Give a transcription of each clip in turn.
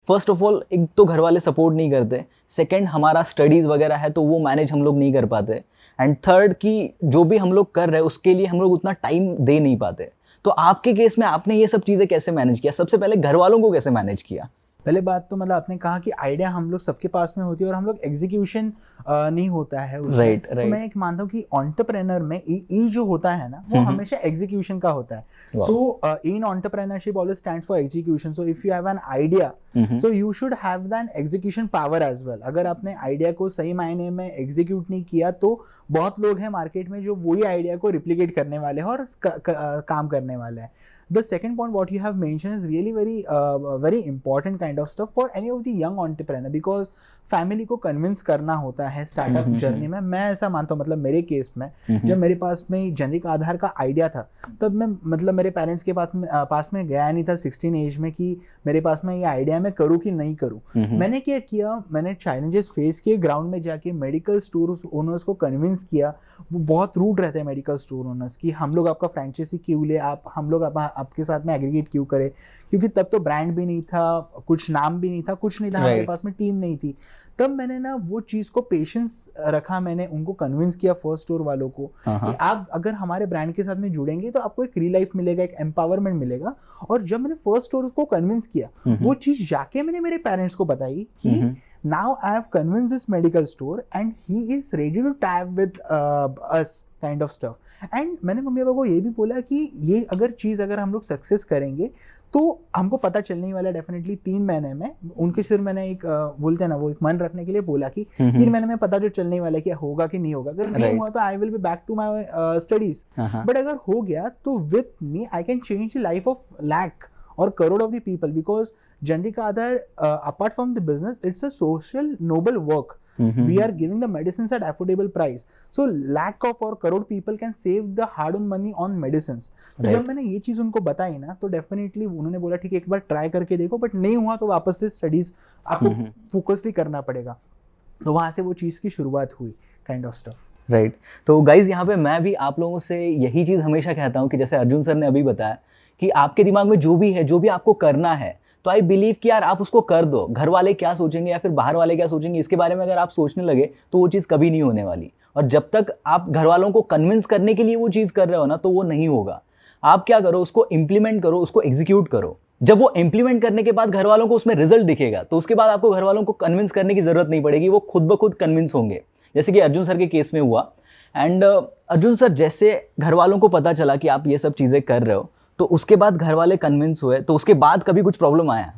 First of all एक तो घर वाले सपोर्ट नहीं करते, सेकंड हमारा स्टडीज़ वगैरह है तो वो मैनेज हम लोग नहीं कर पाते, एंड थर्ड कि जो भी हम लोग कर रहे हैं उसके लिए हम लोग उतना टाइम दे नहीं पाते। तो आपके केस में आपने ये सब चीज़ें कैसे मैनेज किया? सबसे पहले घर वालों को कैसे मैनेज किया? पहले बात तो मतलब आपने कहा कि आइडिया हम लोग सबके पास में होती है और हम लोग एग्जीक्यूशन नहीं होता है उसमें। राइट तो राइट। मैं एक मानता हूँ कि एंटरप्रेन्योर में ई जो होता है ना वो हमेशा एग्जीक्यूशन का होता है। So in entrepreneurship always stands for execution. So if you have an idea so you should have that execution power as well. अगर आपने आइडिया को सही मायने में एग्जीक्यूट नहीं किया तो बहुत लोग हैं मार्केट में जो वही आइडिया को रिप्लिकेट करने वाले हैं और काम करने वाले हैं। The second point what you have mentioned is really very important kind of stuff for any of the young entrepreneur because family को कन्विंस करना होता है स्टार्टअप जर्नी में। मैं ऐसा मानता हूँ, मतलब मेरे केस में जब मेरे पास में जेनरिक आधार का आइडिया था तब मैं मतलब मेरे पेरेंट्स के पास में गया नहीं था 16 एज में कि मेरे पास में ये आइडिया मैं करूँ कि नहीं करूँ। मैंने क्या किया, मैंने चैलेंजेस फेस किए, ग्राउंड में जाके मेडिकल स्टोर ओनर्स को कन्विंस किया। वो बहुत रूड रहते हैं मेडिकल स्टोर ओनर्स कि हम लोग आपका फ्रेंचाइजी क्यों ले, हम लोग आपके साथ में एग्रीगेट क्यों करें, क्योंकि तब तो ब्रांड भी नहीं था, कुछ नाम भी नहीं था, कुछ नहीं था, हमारे पास में टीम नहीं थी। तब मैंने ना वो चीज़ को पेशेंस रखा, मैंने उनको कन्विंस किया फर्स्ट स्टोर वालों को कि आप अगर हमारे ब्रांड के साथ में जुड़ेंगे तो आपको एक रियल लाइफ मिलेगा, एक एम्पावरमेंट मिलेगा। और जब मैंने फर्स्ट स्टोर को कन्विंस किया वो चीज़ जाके मैंने मेरे पेरेंट्स को बताई कि now I have convince this medical store and he is ready to type with us kind of stuff. And मैंने मम्मी पापा को ये भी बोला कि ये अगर हम लोग सक्सेस करेंगे तो हमको पता चलने वाला डेफिनेटली 3 महीने में। उनके सिर्फ मैंने एक बोलते हैं ना वो एक मन रखने के लिए बोला कि 3 महीने में पता जो चलने वाला है कि होगा कि नहीं होगा। अगर नहीं हुआ तो I will be back to my studies, but अगर हो गया तो with me I can change the life of lakh or crore of the people because Generic Aadhar apart from the business it's a social noble work. We are giving the medicines at affordable price, so lakh of or crore people can save the hard earned money on medicines. तो जब मैंने ये चीज़ उनको बताई ना तो definitely उन्होंने बोला ठीक है एक बार ट्राई करके देखो, बट नहीं हुआ तो वापस से स्टडीज आपको फोकसली करना पड़ेगा। तो वहाँ से वो चीज़ की शुरुआत हुई काइंड ऑफ स्टफ। राइट। तो गाइज यहाँ पे मैं भी आप लोगों से यही चीज़ हमेशा कहता हूँ कि जैसे अर्जुन सर ने अभी बताया कि आपके दिमाग में जो भी है, जो भी आपको करना है, तो आई बिलीव कि यार आप उसको कर दो। घर वाले क्या सोचेंगे या फिर बाहर वाले क्या सोचेंगे इसके बारे में अगर आप सोचने लगे तो वो चीज़ कभी नहीं होने वाली। और जब तक आप घर वालों को कन्विंस करने के लिए वो चीज़ कर रहे हो ना तो वो नहीं होगा। आप क्या करो, उसको इम्प्लीमेंट करो, उसको एग्जीक्यूट करो। जब वो इम्प्लीमेंट करने के बाद घर वालों को उसमें रिजल्ट दिखेगा तो उसके बाद आपको घर वालों को कन्विंस करने की ज़रूरत नहीं पड़ेगी, वो खुद ब खुद कन्विंस होंगे, जैसे कि अर्जुन सर के केस में हुआ। एंड अर्जुन सर जैसे घर वालों को पता चला कि आप ये सब चीज़ें कर रहे हो तो उसके बाद घर वाले कन्विंस हुए, तो उसके बाद कभी कुछ प्रॉब्लम आया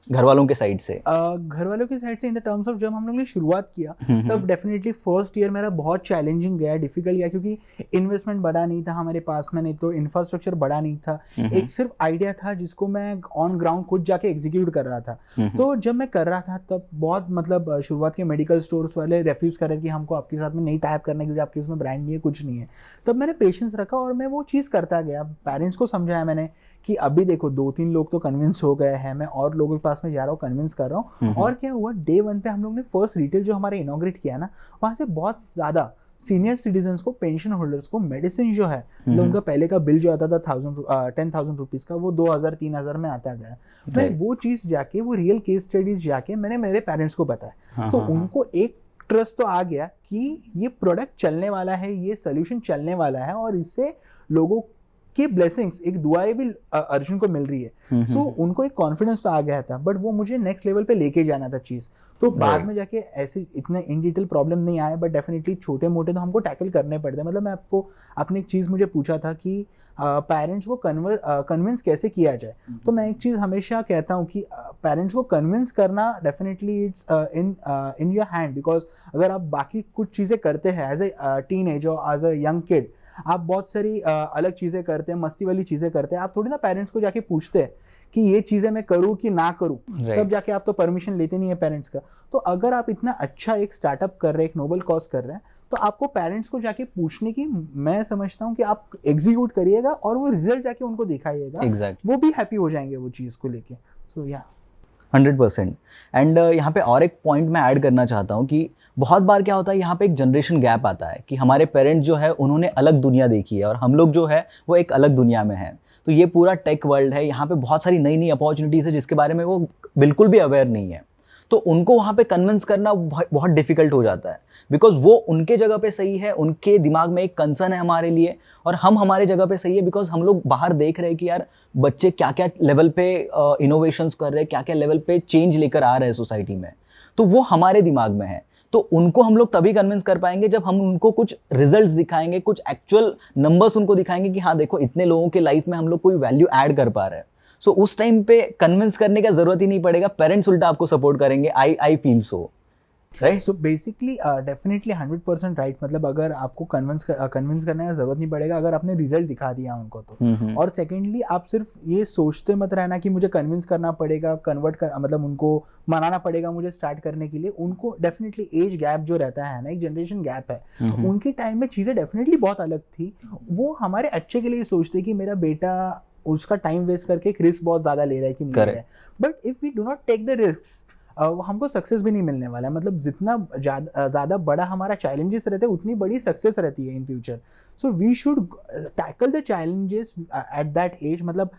घर वालों के साइड से? घर वालों के साइड से इन द टर्म्स ऑफ जब हम लोग ने शुरुआत किया तब डेफिनेटली फर्स्ट ईयर मेरा बहुत चैलेंजिंग गया, डिफिकल्ट गया, क्योंकि इन्वेस्टमेंट बड़ा नहीं था हमारे पास में, नहीं तो इंफ्रास्ट्रक्चर बड़ा नहीं था। एक सिर्फ आइडिया था जिसको मैं ऑन ग्राउंड खुद जाके एग्जीक्यूट कर रहा था। तो जब मैं कर रहा था तब बहुत मतलब शुरुआत के मेडिकल स्टोर्स वाले रेफ्यूज कर रहे कि हमको आपके साथ में नहीं टाइप करना क्योंकि आपके उसमें ब्रांड नहीं है, कुछ नहीं है। तब मैंने पेशेंस रखा और मैं वो चीज़ करता गया। पेरेंट्स को समझाया मैंने कि अभी देखो 2-3 लोग तो कन्विंस हो गए हैं, मैं और लोगों के पास में जा रहा हूँ, कन्विंस कर रहा हूँ। और क्या हुआ, डे 1 पे हम लोग ने फर्स्ट रिटेल जो हमारे इनॉग्रेट किया ना, वहाँ से बहुत ज़्यादा सीनियर सिटीजन्स को, पेंशन होल्डर्स को मेडिसिन जो है मतलब उनका पहले का बिल जो आता था 10,000 रुपीज़ का, वो 2,000-3,000 में आता गया। मैं वो चीज़ जाके, वो रियल केस स्टडीज जाके मैंने मेरे पेरेंट्स को बताया, तो उनको एक ट्रस्ट तो आ गया कि ये प्रोडक्ट चलने वाला है, ये सोल्यूशन चलने वाला है और इससे लोगों की ब्लेसिंग्स, एक दुआएं भी अर्जुन को मिल रही है। सो उनको एक कॉन्फिडेंस तो आ गया था, बट वो मुझे नेक्स्ट लेवल पे लेके जाना था चीज़। तो बाद में जाके ऐसे इतने इन डिटेल प्रॉब्लम नहीं आए, बट डेफिनेटली छोटे मोटे तो हमको टैकल करने पड़ते हैं। मतलब मैं आपने एक चीज़ मुझे पूछा था कि पेरेंट्स को कन्विंस कैसे किया जाए, तो मैं एक चीज़ हमेशा कहता हूँ कि पेरेंट्स को कन्विंस करना definitely it's in your hand, because अगर आप बाकी कुछ चीज़ें करते हैं एज ए टीनेज और एज अ यंग किड, आप बहुत सारी अलग चीज़ें करते हैं, मस्ती वाली चीज़ें करते हैं, आप थोड़ी ना पेरेंट्स को जाके पूछते हैं कि ये चीज़ें मैं करूँ कि ना करूँ, तब जाके आप तो परमिशन लेते नहीं है पेरेंट्स का। तो अगर आप इतना अच्छा एक स्टार्टअप कर रहे हैं, एक नोबल कॉज कर रहे हैं, तो आपको पेरेंट्स को जाके पूछने की, मैं समझता हूँ कि आप एग्जीक्यूट करिएगा और वो रिजल्ट जाके उनको दिखाइएगा, वो भी हैप्पी हो जाएंगे वो चीज़ को लेके। सो या 100%। एंड यहाँ पे और एक पॉइंट मैं ऐड करना चाहता हूँ कि बहुत बार क्या होता है, यहाँ पे एक जनरेशन गैप आता है कि हमारे पेरेंट्स जो है उन्होंने अलग दुनिया देखी है और हम लोग जो है वो एक अलग दुनिया में है। तो ये पूरा टेक वर्ल्ड है, यहाँ पे बहुत सारी नई नई अपॉर्चुनिटीज़ है जिसके बारे में वो बिल्कुल भी अवेयर नहीं है। तो उनको वहाँ पे कन्विंस करना बहुत डिफिकल्ट हो जाता है, बिकॉज वो उनके जगह पे सही है, उनके दिमाग में एक कंसर्न है हमारे लिए, और हम हमारे जगह पे सही है बिकॉज हम लोग बाहर देख रहे हैं कि यार बच्चे क्या क्या लेवल पे इनोवेशंस कर रहे हैं, क्या क्या लेवल पे चेंज लेकर आ रहे हैं सोसाइटी में। तो वो हमारे दिमाग में है, तो उनको हम लोग तभी कन्विंस कर पाएंगे जब हम उनको कुछ रिजल्ट्स दिखाएंगे, कुछ एक्चुअल नंबर्स उनको दिखाएंगे कि हाँ देखो इतने लोगों के लाइफ में हम लोग कोई वैल्यू ऐड कर पा रहे हैं। सो उस टाइम पे कन्विंस करने का जरूरत ही नहीं पड़ेगा, पेरेंट्स उल्टा आपको सपोर्ट करेंगे। I feel so, right? So basically definitely 100% right. मतलब अगर आपको कन्विंस करने का जरूरत नहीं पड़ेगा अगर आपने रिजल्ट दिखा दिया उनको तो। और सेकेंडली आप सिर्फ ये सोचते मत रहना कि मुझे कन्विंस करना पड़ेगा, मतलब उनको मनाना पड़ेगा मुझे स्टार्ट करने के लिए। उनको डेफिनेटली एज गैप जो रहता है ना, एक जनरेशन गैप है, उनके टाइम में चीज़ें डेफिनेटली बहुत अलग थी। वो हमारे अच्छे के लिए सोचते कि मेरा बेटा उसका टाइम वेस्ट करके एक रिस्क बहुत ज़्यादा ले रहा है कि नहीं ले रहा है। But if we do not take the risk हमको सक्सेस भी नहीं मिलने वाला है। मतलब जितना ज़्यादा बड़ा हमारा चैलेंजेस रहते हैं उतनी बड़ी सक्सेस रहती है in future. So we should tackle the challenges at that age. मतलब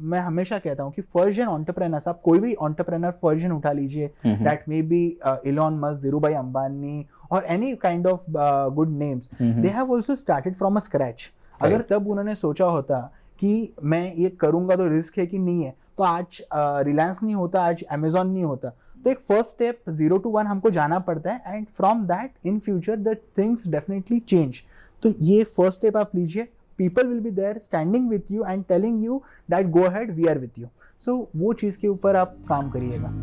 मैं हमेशा कहता हूँ कि फर्स्ट जन एंटरप्रेन्योर्स, आप कोई भी एंटरप्रेन्योर फर्स्ट जन उठा लीजिए, that may be Elon Musk, Dhirubhai Ambani और any kind of good names, they have also started from a scratch. अगर तब उन्होंने सोचा होता कि मैं ये करूंगा तो रिस्क है कि नहीं है, तो आज रिलायंस नहीं होता, आज अमेजॉन नहीं होता। तो एक फर्स्ट स्टेप 0 to 1 हमको जाना पड़ता है, and from that in future the things definitely change. तो ये फर्स्ट स्टेप आप लीजिए, people will be there standing with you and telling you that go ahead, we are with you. So वो चीज़ के ऊपर आप काम करिएगा।